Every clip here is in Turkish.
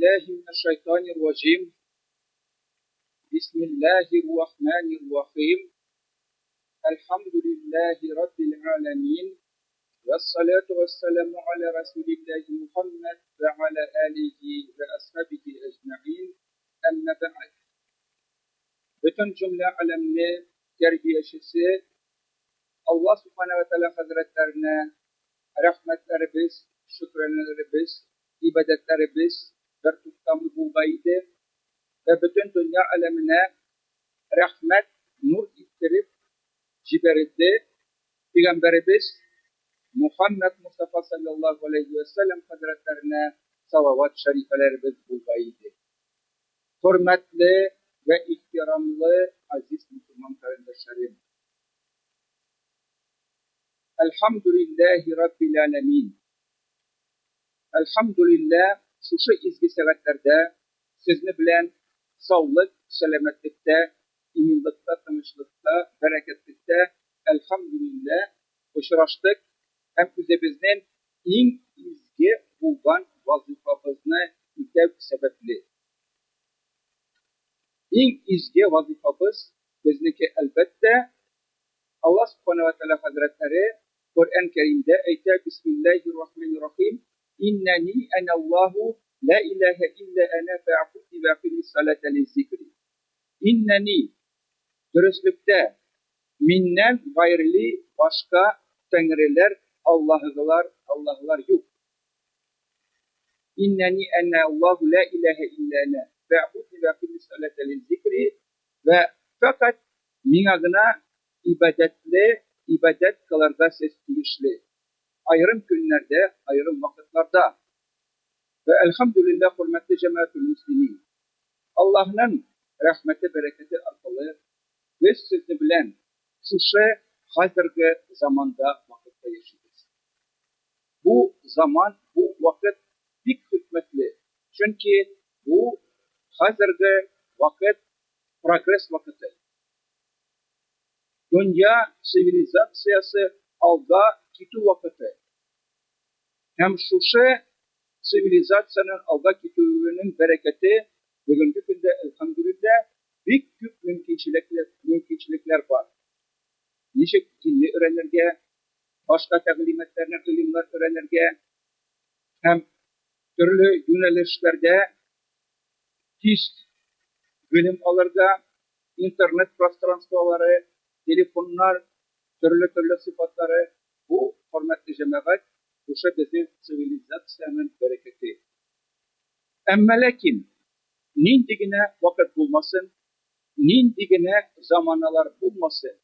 بالله من الشيطان الرجيم. بسم الله الرحمن الرحيم. الحمد لله رب العالمين، والصلاة والسلام على رسول الله محمد وعلى آله وأصحابه أجمعين. أما بعد. Bütün cümle alemini terbiyecisi Allah Subhanahu ve Teala Hazretlerine rahmetlerimiz, şükranlarımız, ibadetlerimiz ve tutamı bulgaydı ve bütün dünya alemine rahmet, nur ittirip ciberildi. Peygamberimiz Muhammed Mustafa sallallahu aleyhi ve sellem Hazretlerine salavat şerifelerimiz bulgaydı. Hürmetli ve ihtiramlı aziz Müslüman kardeşlerim. Elhamdülillahi Rabbil alemin. Elhamdülillah şu izgi saatlerde sizni bilen sağlık, selametlikte, iminlikte, tanışlıkta, bereketlikte elhamdülillah uçraştık. Hem bizden en izgi bulgan vazifamızı ütev sebepli. En izgi vazifamız bizniki elbette Allah Subhanahu ve Teala Hazretleri Kur'an-ı Kerim'de eyler Bismillahirrahmanirrahim. İnneni enallahu la ilahe illa ene fe'abudni ve aqimis salate li zikri. İnneni dürüstlükte minnen gayrili başka tengriler, Allah'lar yok. İnneni enallahu la ilahe illa ene fe'abudni ve aqimis salate li zikri ve fakat minagına ibadet kılarda sesleyişli. Ayrım günlerde, ayrım vakitlarda ve elhamdülillah hürmetli cemaat-ül müslimin. Allah'ın rahmeti, bereketi arkalı ve sizni bilen şu hazırki zamanda vakitte yaşayacağız. Bu zaman, bu vakit pek hikmetli. Çünkü bu hazırki vakit progres vakiti. Dünya sivilizasyası alda kitu vakiti. Hem şu sivilizasyonun alda kituğunun bereketi bugünkü günde elhamdülillah büyük mümkünçilikler var. Nişek dilli öğrenirge, başka teglimetlerine ilimler öğrenirge, hem türlü yönelişlerde test bilim alırga, internet prostranstvaları, telefonlar, türlü sıfatları, bu hürmetli cemaat, bu bizim sivilizasyonun bereketi. Ama lakin, nindigine vakit bulmasın, nindigine zamanlar bulmasın.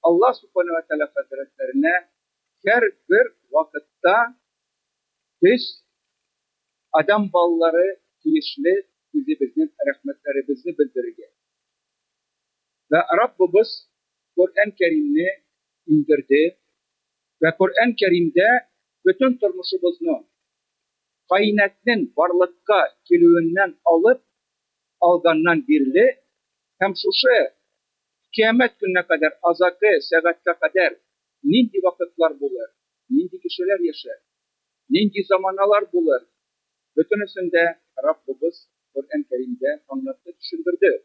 Allah Subhanahu ve Teala Hazretlerine her bir vakitte biz adam balları kirişli bizim rahmetlerimizi bildireceğiz. Ve Rabbimiz Kur'an-ı Kerim'i indirdi ve Kur'an-ı Kerim'de bütün turmuşumuzun kainatın varlıkka kilüğünden alıp algandan birli hem şu kıyamet gününe kadar azakı, segatte kadar nindi vakitler bulur, nindi kişiler yaşar, nindi zamanlar bulur. Bütünüsünde Rabbimiz Kur'an-ı Kerim'de anlattı, düşündürdü.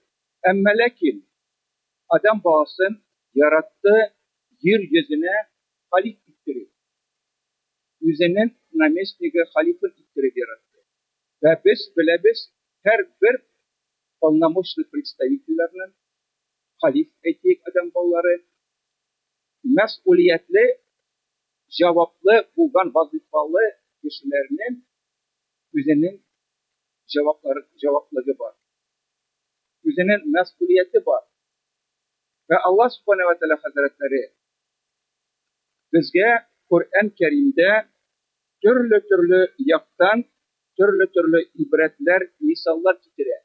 Ama lakin adam bağısın yarattığı yeryüzüne halif ittirip, yüzünün namesliği halifin ittirip yarattı. Ve biz her bir anlamışlı представительlerinin halif ettik adam bağları mesuliyetli, cevaplı, bulgan vazifalı kişilerinin yüzünün cevaplığı var. Yüzünün mesuliyeti var. Ve Allah Subhanahu ve Teala Hazretleri bizge Kur'an-ı Kerim'de türlü yaktan, türlü ibretler, misallar getirir.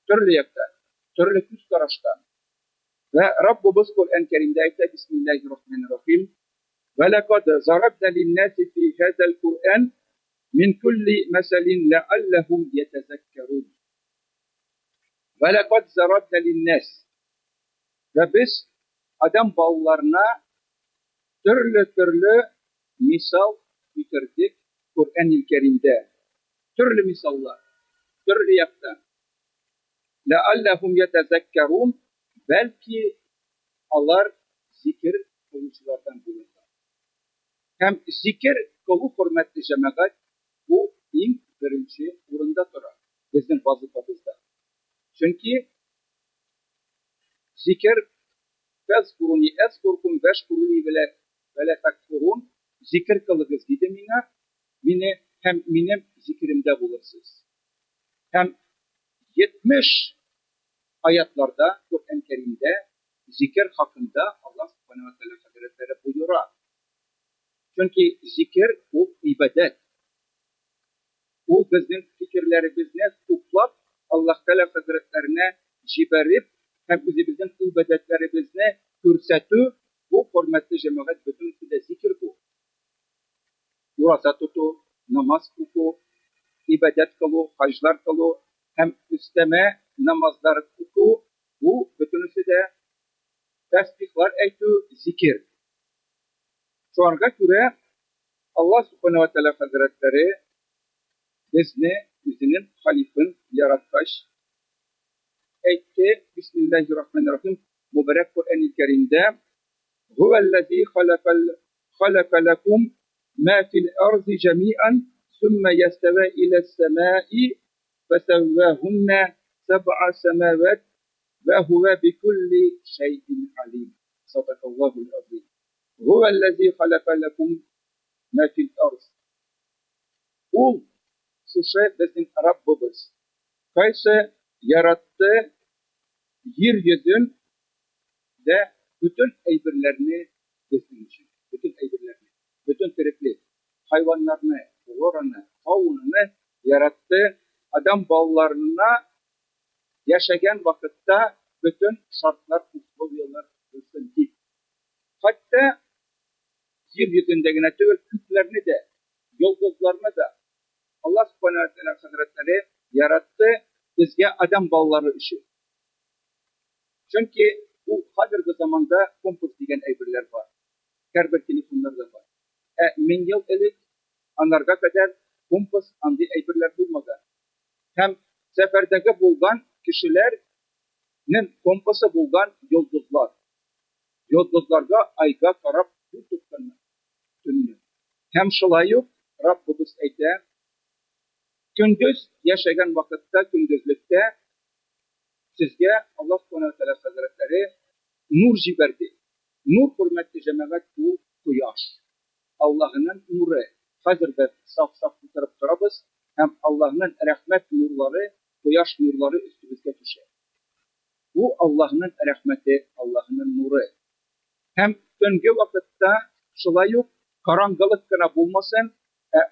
Türlü yaktan, türlü küs karıştan. Ve Rabbimiz Kur'an-ı Kerim'de ayette Bismillahirrahmanirrahim. وَلَقَدْ زَرَبْنَا لِلنَّاسِ فِي هَذَا الْقُرْآنِ مِنْ كُلِّ مَثَلٍ لَعَلَّهُمْ يَتَذَكَّرُونَ. وَلَقَدْ زَرَبْنَا لِلنَّاسِ Ve biz adam bağlarına türlü misal bitirdik Kur'an-ı Kerim'de. Türlü misallar, türlü yaktan. لَعَلَّهُمْ يَتَذَكَّرُونَ Belki Allah zikir kılıçlardan bulurlar. Hem zikir kılı hürmetli cemaat bu en birinci orunda durar. Bizim vazifemizde. Çünkü zikir فَذْكُرُنِي اَذْكُرْكُمْ وَشْكُرُنِي وَلَا تَكْفُرُونَ Zikir kılınız gidi mine, hem benim zikrimde bulursunuz. Hem 70 ayetlarda Kur'an-ı Kerim'de zikir hakkında Allah subhanahu wa ta'ala hazretleri buyuruyor. Çünkü zikir o ibadet. O bizim fikirlerimizle toplap Allah Teala hazretlerine ciberip hem bizim ibadetlerimizle kürsatü bu hürmetli cemaat bütün de zikir bu. Urasa tutu, namaz kuku, ibadet kılı, haclar kılı, hem üsteme namazlar kuku, bu bütünüsü de tesbihler eytü zikir. Şu ana göre Allah subhanahu wa ta'ala hazretleri bizinin halifin yaratmış. Eytti Bismillahirrahmanirrahim mübarek Kur'an-ı Kerim'de Huvellezî halaka lekum ma fil arzi cemi'an sümme yesteve iles semâi fesevvâhunne seb'a semâvet ve huve bikulli şeyin alim. Sadakallahul azim. Huvellezî halaka lekum ma fil arz. O şu şey bizim Rabbimiz. Kayse yarattı yeryüzün de bütün eybirlerini bizim için. Bütün eybirlerini. Bütün terikli hayvanlarını, oranı, kavununu yarattı. Adam ballarına yaşayan vakitte bütün şartlar oluyorlar. Hatta yeryüzündeki tüm kütlerini de, yıldızlarını da Allah subhanahu wa ta'ala hazretleri yarattı. Bizge adam balları işi. Çünkü bu hazırki zamanda kompas degen eybirler var. Her bir telefonlar da var. Min yıl elik anlarga kadar kompas andi eybirler bulmadan. Hem seferdeki bulgan kişilerin kompası bulgan yıldızlar. Yıldızlarda ayga karab tuttuklarını tününü. Hem şılayıp Rabbimiz eyter. Gündüz yaşayan vakitte, gündüzlükte sizge Allah subhanahu wa ta'ala hazretleri nur ciberdi. Nur hürmetli cemaat bu kuyaş. Allah'ın nuru. Hazırda saf saf tutarıp durabız. Hem Allah'ın rahmet nurları, kuyaş nurları üstümüzde düşer. Bu Allah'ın rahmeti, Allah'ın nuru. Hem döngü vakitte şılayıp karanlık gına bulmasın,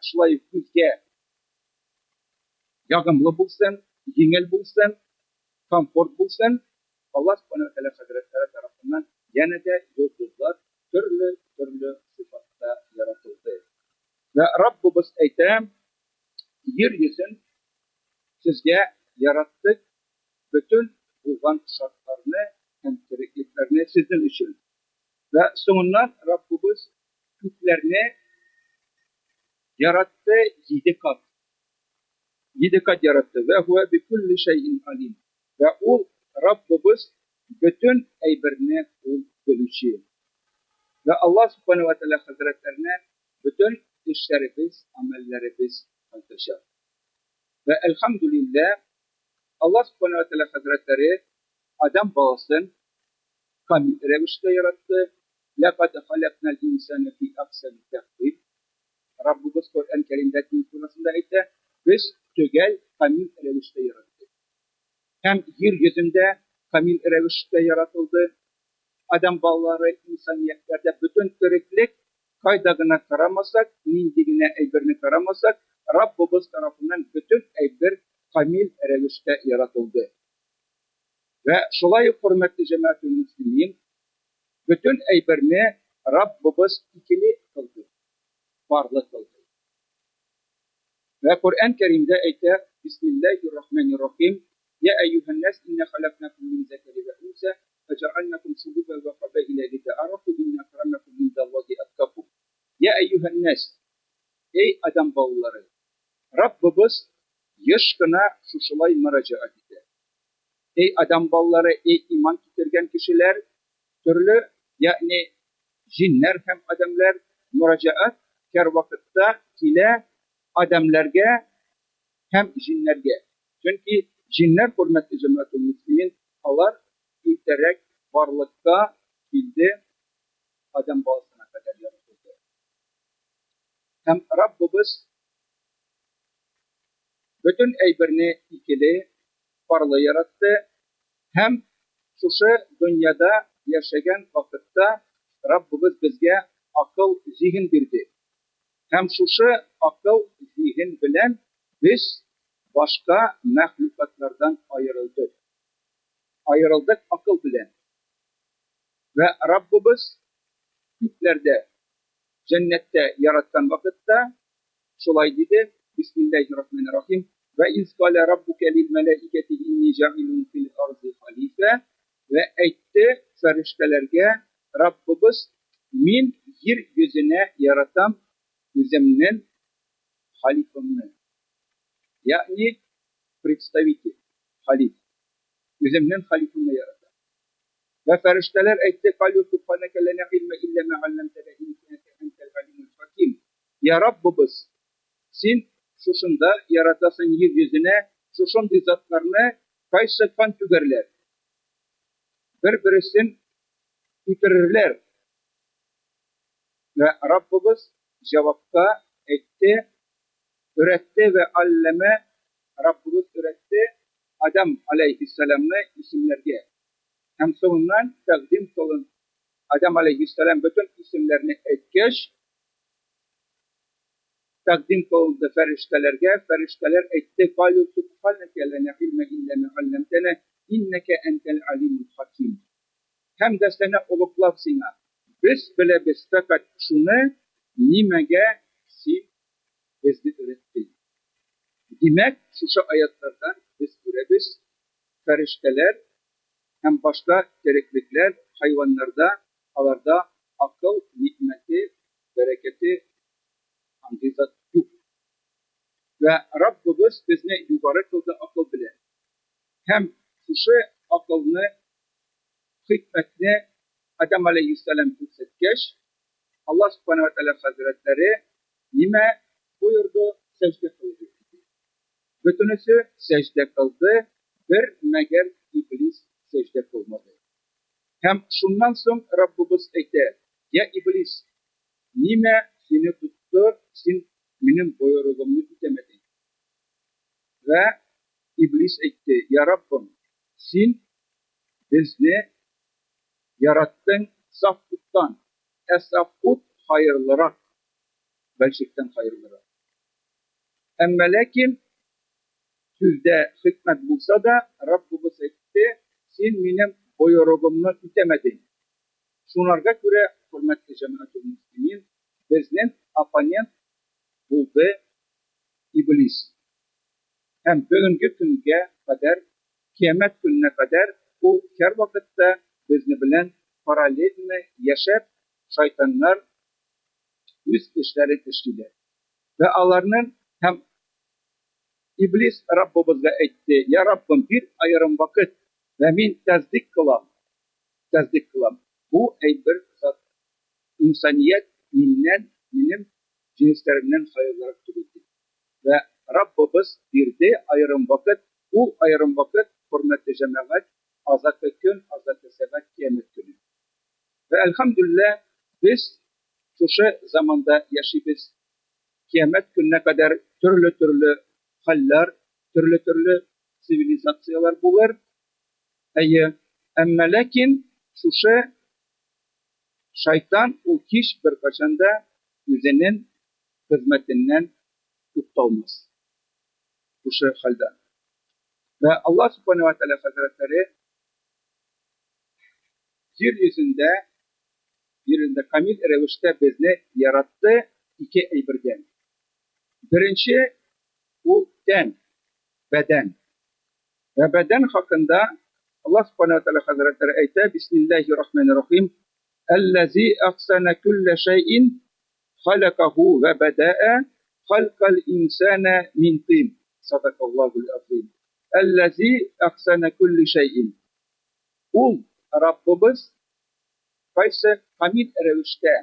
şılayıp bizge yağımlı bulsun, yengil bulsun, konfor bulsun, Allah subhanahu wa ta'ala hazretleri tarafından yine de yıldızlar türlü sıfatta yaratıldı. Ve Rabbimiz eytem, yeryüzün sizge yarattık, bütün bulgan şartlarını, hem gerekliklerini sizin için. Ve sonundan Rabbimiz kütlerini yarattı 7 kat. 7 kat yarattı. Ve huve bi kulli şeyin alim. Ve o Rabbimiz bütün eybirini bölüşüyor. Ve Allah subhanahu wa ta'ala hazretlerine bütün işlerimiz, amellerimiz paylaşır. Ve elhamdülillah Allah subhanahu wa ta'ala hazretleri adam bağısın kamil revişte yarattı. لَقَدْ خَلَقْنَا الْاِنْسَانَ فِي أَحْسَنِ تَقْوِيمٍ Rabbimiz Kur'an-ı Kerim'de surasında ise biz tügel kamil revişte yarattık. Hem yeryüzünde kamil revişte yaratıldı. Adam balları, insaniyetlerde bütün türlük kaydağına karamasak, nindigine eybirini karamasak, Rabbimiz tarafından bütün eybir kamil revişte yaratıldı. Ve şolay hürmetli cemaat-ı müslimin, bütün eybirini Rabbimiz ikili kıldı, varlık kıldı. Ve Kur'an-ı Kerim'de eyter, Bismillahirrahmanirrahim, Ya eyyühennes inne halaknakum min zekeri ve unse, fecealnakum şububen ve kabeile lita'arafu inne akramakum indallahi atkakum. Ya eyyühennes, ey adam bağlıları, Rabbimiz yaşkına şuşulay müracaat eder. Ey adam balları, ey iman getirgen kişiler, türlü yani jinler hem adamlar müracaat her vakitte kile adamlarga hem jinlerge. Çünkü jinler hürmetli cemaat-ı müslümin onlar ilterek varlıkta bildi adam balısına kadar yaratıldı. Hem Rabbimiz bütün eybirini ikili varlığı yarattı. Hem şu dünyada yaşayan vakitte Rabbimiz bizge akıl, zihin birdi. Hem şu akıl, zihin bilen biz başka mahlukatlardan ayrıldık. Ayrıldık akıl bilen. Ve Rabbimiz yüklerde, cennette yarattan vakitte şolay dedi. Bismillahirrahmanirrahim. Ve izkale rabbuke lil melaiketi inni ca'ilun fil ardı halife. Ve etti feriştelerge Rabbimiz min yeryüzüne yaratan üzeminin halifını. Yani представитель, halif. Üzeminin halifını yaratan. Ve ferişteler etti kalu subhaneke lene ilme illa me allamtene inneke entel alimul hakim. Ya Rabbimiz sen şuşunda yaratasın yeryüzüne şuşun zatlarını kaysıktan tügerler. Birbirisin bitirirler. Ve Rabbimiz cevapta etti, öğretti ve alleme Rabbimiz öğretti Adam aleyhisselam'la isimlerge. Hem sonundan takdim kılın. Adam aleyhisselam bütün isimlerini etkeş, takdim kıldı feriştelerge. Ferişteler etti. Kalu subhaneke lene ilme illa me allamtene inneke entel alimul hakim. Hem de sana oluklav sina. Biz bile biz fakat şunu nimege sil bizni öğretti. Demek şu ayetlerden biz görebiz. Ferişteler hem başka gereklilikler hayvanlarda, alarda akıl, nimeti, bereketi andizat yok. Ve Rabbimiz bizni yukarı kıldı akıl bile. Hem şu akılını, hikmetini Adam Aleyhisselam hissetkeş, Allah Subhanahu ve Teala Hazretleri nime buyurdu? Secde kıldı. Bütünüsü secde kıldı, bir meğer iblis secde kılmadı. Hem şundan sonra Rabbimiz etti, ya iblis, nime seni tuttu, sen benim buyruğumu tutemedin. Ve iblis etti, ya Rabbim, sen bizni yarattın saflıktan, esafut hayırlırak, belçikten hayırlırak. Ama lakin, sözde hikmet bulsa da Rabbimiz etti, sen benim buyruğumu tutemedin. Şunlarga göre hürmetli cemaat-ı müslümin, bizden apaniyet buldu iblis. Hem bugünkü günge kadar, kıyamet gününe kadar o her vakitte bizni bilen paralelini yaşayıp şeytanlar üst işleri işledi. Ve onların hem iblis Rabbimiz'e etti, ya Rabbim bir ayırım vakit ve min tasdik kılam. Bu bir zat insaniyet benim cinslerimden hayırlara tutuldu. Ve Rabbimiz birde ayırım vakit, bu ayırım vakit hürmetli cemaat, azat-ı gün, azat-ı sebat, kıyamet günü. Ve elhamdülillah biz şu zamanda yaşayız. Kıyamet gününe kadar türlü haller, türlü sivilizasyonlar bulur. Ama lakin şu şeytan o kişi bir kaçanda yüzenin hizmetinden tutulmaz. Bu halden. Ve Allah Subhanahu ve Teala Hazretleri yeryüzünde kamil revişte bizni yarattı iki birden. Birinci bu beden. Ve beden hakkında Allah Subhanahu ve Teala Hazretleri ayette Bismillahirrahmanirrahim. Ellezî ahsene külle şeyin halakahu ve beda'a Halkal insana min tin. Sadakallahul azim. Ellezî ahsene kulli şeyin. Ул Rabbimiz qaysi kamil rəvişdə,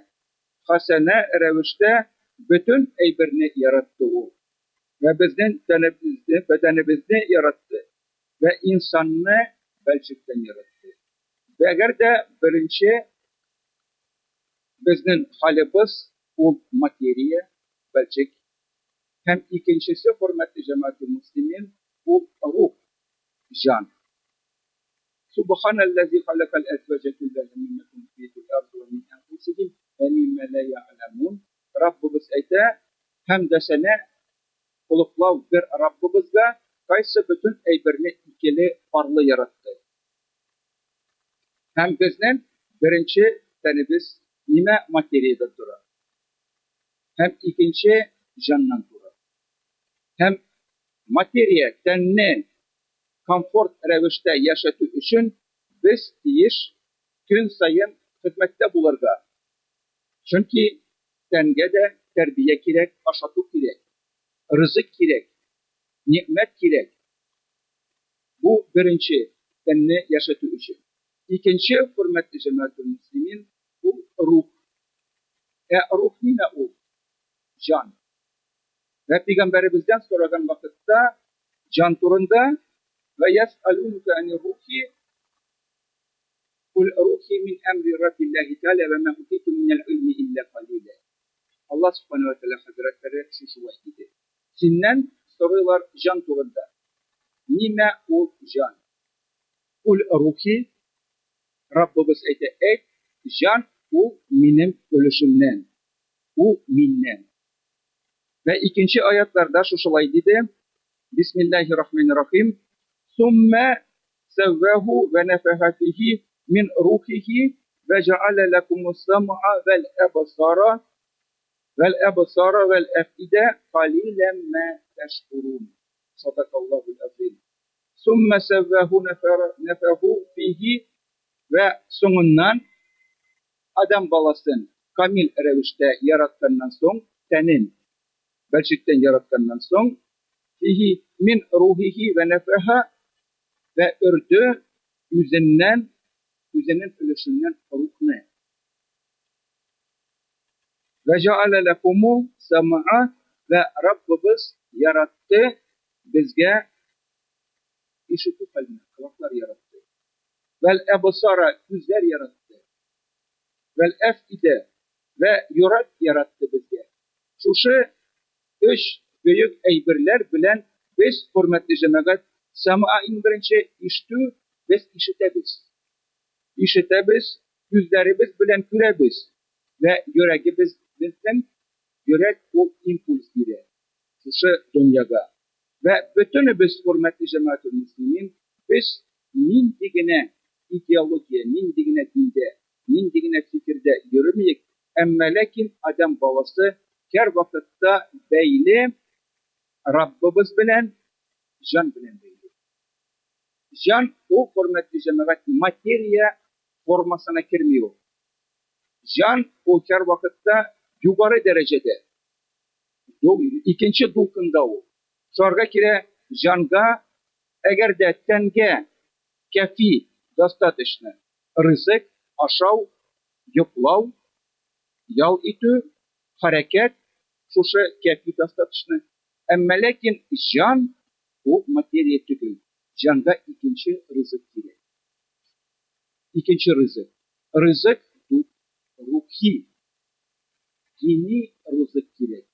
hasənə rəvişdə bütün əybirni yaratdı o. Və bizdən bədənimizni yarattı. Ve insanını belçikten yarattı. Ve eğer de birinci bizim halimiz o materiye belçik, hem ikincisi hürmetli cemaat-i muslimin o ruh, can. Subhanallezi halakal ezvece kullaha mimma tunbitul ardu ve min enfusihim ve mimma la ya'lemun. Rabbimiz ayta hem de sana uluqlav bir Rabbimizga qaysi bütün eybirini ikili parlı yarattı. Hem bizden birinci tenimiz nime materiyada durar. Hem ikinci candan durar. Hem materiye tenini konfort rəvişdə yaşatı üçün biz deyiş gün sayın hizmette bulurga. Çünkü tenge de terbiye gerek, aşatı gerek, rızık gerek, nimet gerek. Bu birinci tenini yaşatı üçün. İkinci hürmetli cemaat-i muslimin bu ruh. Ruh nime o? Can. Ve Peygamberimizden soragan vakitte can turunda ve yes'alûnuke ani ruhi kul ruhi min emri Rabbillahi Teala ve ma utitu minel ilmi illa qalile. Allah subhanehu ve teala hazretleri şu vakti. Sinden soruyorlar can turunda. Nime o can? Kul ruhi Rabbimiz et can o benim ölüşümden. O minnen. Ve ikinci ayetlarda şu şolay dedi. Bismillahirrahmanirrahim. Sümme sevvehu ve nefeha fihi min ruhihi ve ceale lekumus sam'a vel ebsara vel efide qalilen ma teşkurun. Sadakallahul azim. Sümme sevvehu nefehu fihi ve sonundan adam balasın kamil rəvişdə yaratkandan son tenin belçikten yaratkandan son fihi min ruhihi ve nefeha ve ördü yüzünün ölüşünden ruhne. Ve ceale lekumu sam'a ve Rabbimiz yarattı bizge işiti kalbine, kulaklar yarattı. Vel ebsara gözler yarattı. Vel efide ve yurak yarattı bizge. Şuşu üç büyük eybirler bilen biz hürmetli cemaat sam'a'in birinci iştü biz işitebiz. İşitebiz, gözlerimiz bilen görebiz ve yüreğimizden yürek o impuls girer. Şuşu dünyada. Ve bütün biz hürmetli cemaat-i muslimin biz mindigine ideolojiye, mindigine dinde, mindigine fikirde yürümeyik. Ama lakin adam babası her vakitte beyli Rabbimiz bilen, can bilen beyli. Can o hürmetli cemaat materiya formasına girmiyor. Can o her vakitte yukarı derecede. İkinci dulkunda o. Sonra kire canga eğer de tenge kafi достаточно rızık, aşav, yuklav, yal itü, hareket, şuşu kafi достаточно. Ama lakin can o materiye tükül. Canga ikinci rızık kire. İkinci rızık. Rızık ruhi. Dini rızık kire.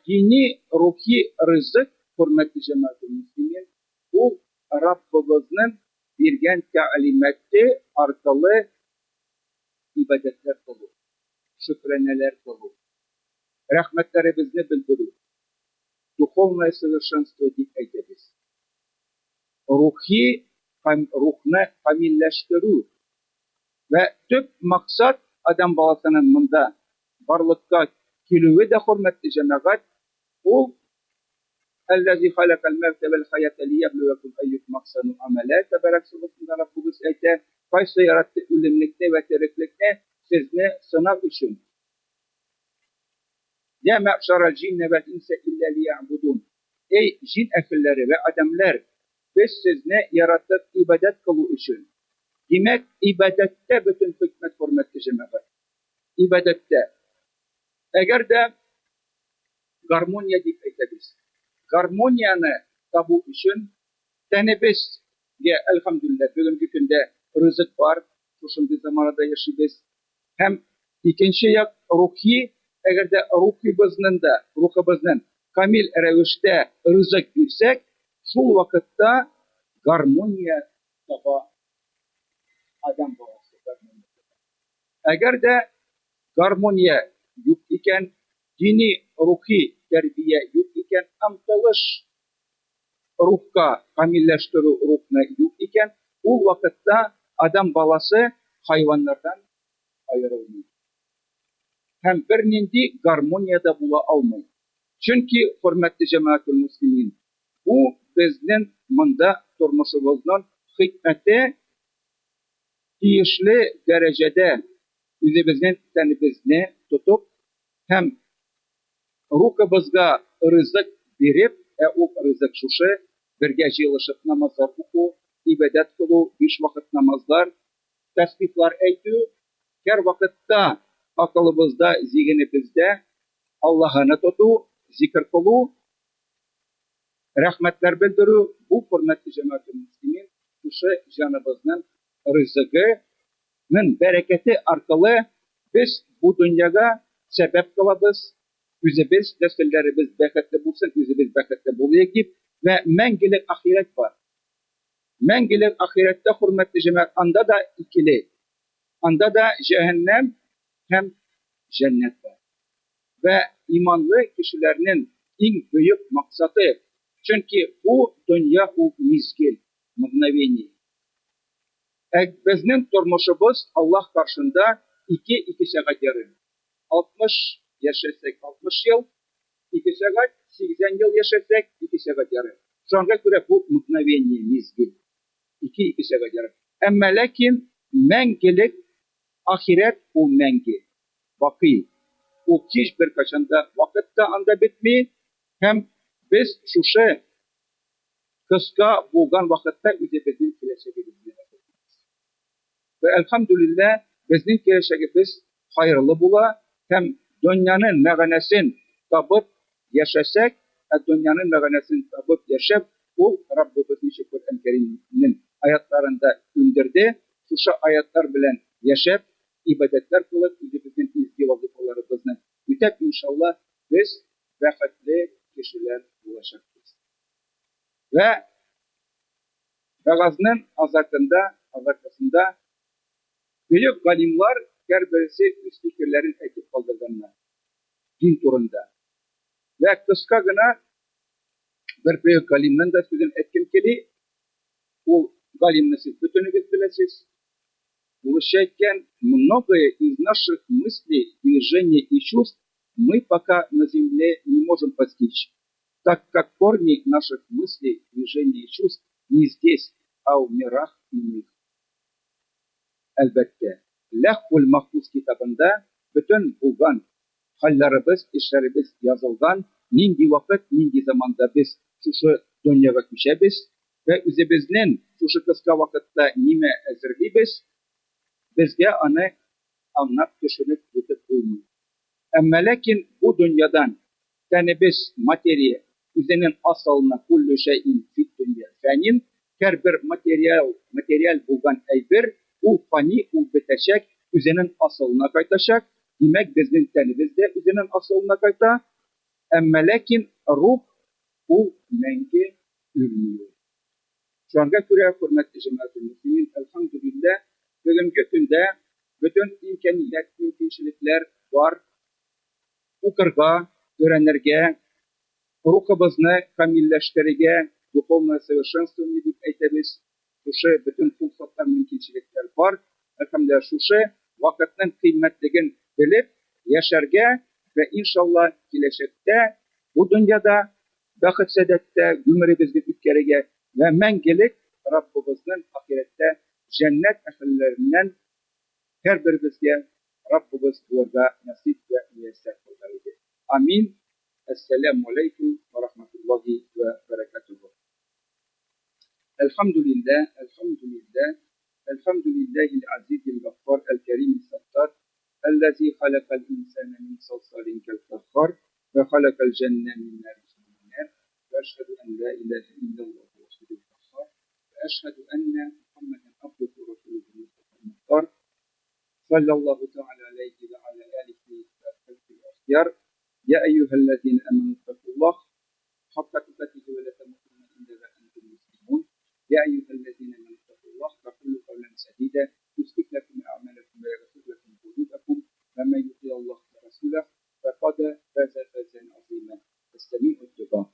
Dini ruhi rızık hürmetli cemaat-i muslimin o Rabbimizin bergen talimatı arkalı ibadetler kılır. Şükreneler kılır. Rahmetlerimizni bildirir. Духовное совершенство deyip aytadiz. Ruhni kamilleştirir. Ve tüp maksat adam balasının bunda varlıkta kilüvi de hürmetli cemaat o اَلَّذِي خَلَقَ الْمَوْتَ وَالْحَيَاةَ لِيَبْلُوَكُمْ اَيُّكُمْ أَحْسَنُ عَمَلًا Tebarek Surası'nda Rabbimiz ayet kaysa yarattı ölümlükte ve teriklikte sizni sınav için. Ya me'şaral cinne vel inse illa liya'budun. Ey cin ehilleri ve adamlar, biz sizni yarattık ibadet kılı için. Demek ibadette bütün hikmet hürmetli cemaat. İbadette. Eğer de garmonya deyip aytabiliriz. Garmonyanı tabu için tane biz elhamdülillah bugünkü günde rızık var. Şuşunday zamanında yaşayız. Hem ikinci yak ruhi, eğer de ruhumuzun kamil revişte rızık bilsek, şu vakitte garmonya taba adam balası garmonya. Eğer de garmonya yok iken, dini ruhi terbiye yok iken, amtalış ruhka kamilleştiri ruhuna yok iken, o vakitte adam balası hayvanlardan ayrılmıyor. Hem bir nindi garmoniyada bula almayı. Çünkü hürmetli cemaat-ül muslimin, bu bizden mında turmuşumuzun hikmeti tiyişli derecede üzümüzün tenimizni tutup hem ruhumuzga rızık verip o rızık şuşu birge yılışıp namazlar oku, ibadet kılı, 5 vakit namazlar, tesbihlar eytü, her vakitte akılımızda, zihnimizde Allah'ını tutu, zikir kılı, rahmetler bildiru, bu hürmetli cemaat-ı muslimin, şuşu canımızın rızıkının bereketi arkalı biz bu dünyaya sebep kılabız, üzümüz, nesillerimiz beketli bulsun, üzümüz beketli bulayık deyip ve mengilik ahiret var. Mengilik ahirette hürmetli cemaat, anda da ikili, anda da cehennem hem cennet var. Ve imanlı kişilerinin en büyük maksadı, çünkü bu dünya o mizgil, mıgnaveni. Bizim turmuşumuz Allah karşında 2 saat yarım. 60 yaşasak 60 yıl, 2 saat, 80 yıl yaşasak 2 saat yarım. Şu ana göre bu mıgnaveni, mizgil. 2 saat yarım. Ama lakin mengilik ahiret o mengi. Vakı. O hiçbir kaçında vakitte anda bitmiyor. Hem biz şuşu kıska bulgan vakitte üzerinde kileşebiliriz. Ve elhamdülillah bizim kileşeğimiz hayırlı bula. Hem dünyanın meğanesini tabıp yaşasak, dünyanın meğanesini tabıp yaşayıp, bu Rabbimizin Kur'an-ı Kerim'in ayetlerinde indirdi. Şuşu ayetler bilen yaşayıp, ibadetler kılıp, bizim izgi vazifelerimizni ütep inşallah biz beketli kişiler ulaşacağız. Ve Gaz'ın azartısında büyük galimler her birisi üst fikirlerin ekip kaldırganlar. Din turunda. Ve kıska gına bir büyük galimden de sözün etkim keli, bu galimle siz bütününüz bilesiz. Улучшаем многое из наших мыслей, движений и чувств мы пока на Земле не можем постичь, так как корни наших мыслей, движений и чувств не здесь, а в мирах иных. Elbette, Lehul Mahfuz kitabında bütün bulgan hallerimiz, işlerimiz yazılgan, nindi vakit, nindi zamanda biz şu dünyaya düşebiz ve üzümüzün şu kısa vakitte nime ezirliyiz, bizge onu anlap düşünüp yetip olmuyor. Ama lakin bu dünyadan yani biz materyal, üzerinin asalına kullu şeyin fit dünya fanin, her bir materyal bulgan eyber, o fani, o bitecek, üzerinin asalına kaytaşak. Demek bizim tenimiz de üzerinin asalına kayta. Ama lakin ruh, o mengi ürünüyor. Şu anda göre hürmetli cemaat-ı muslimin, elhamdülillah, bugünkü günde bütün imkaniyet, mümkünçilikler var. Okurga, öğrenirge, ruhumuzni kamilleştirige, duhovное совершенствование deyip aytamiz. Şuşu bütün fırsatlar, mümkünçilikler var. Elhamdülillah şuşu vakitnin kıymetligini bilip yaşarga ve inşallah gelecekte bu dünyada bakit saadette ömrümüzü ötkərige ve mengelik Rabbimizin ahirette cennet ehillerinden her birimizge Rabbimiz burada nasip ve müyesser kılmalıydı. آمين. السلام عليكم ورحمة الله وبركاته. الحمد لله، الحمد لله، الحمد لله العزيز الغفار الكريم الستار، الذي خلق الإنسان من صلصال كالفخار وخلق الجنة من مارج من نار، وأشهد أن لا إله إلا الله وحده القهار، وأشهد أن محمدا عبده ورسوله المصطفى المختار، صلى الله تعالى عليه وعلى آله وصحبه الأخيار. يا أيها الذين آمنوا اتقوا الله حق تقاته ولا تموتن إلا وأنتم مسلمون. يا أيها الذين آمنوا اتقوا الله وقولوا قولا سديدا يصلح لكم أعمالكم ويغفر لكم ذنوبكم، ومن يطع الله ورسوله فقد فاز فوزا عظيما. استمعوا الدعاء.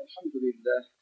الحمد لله،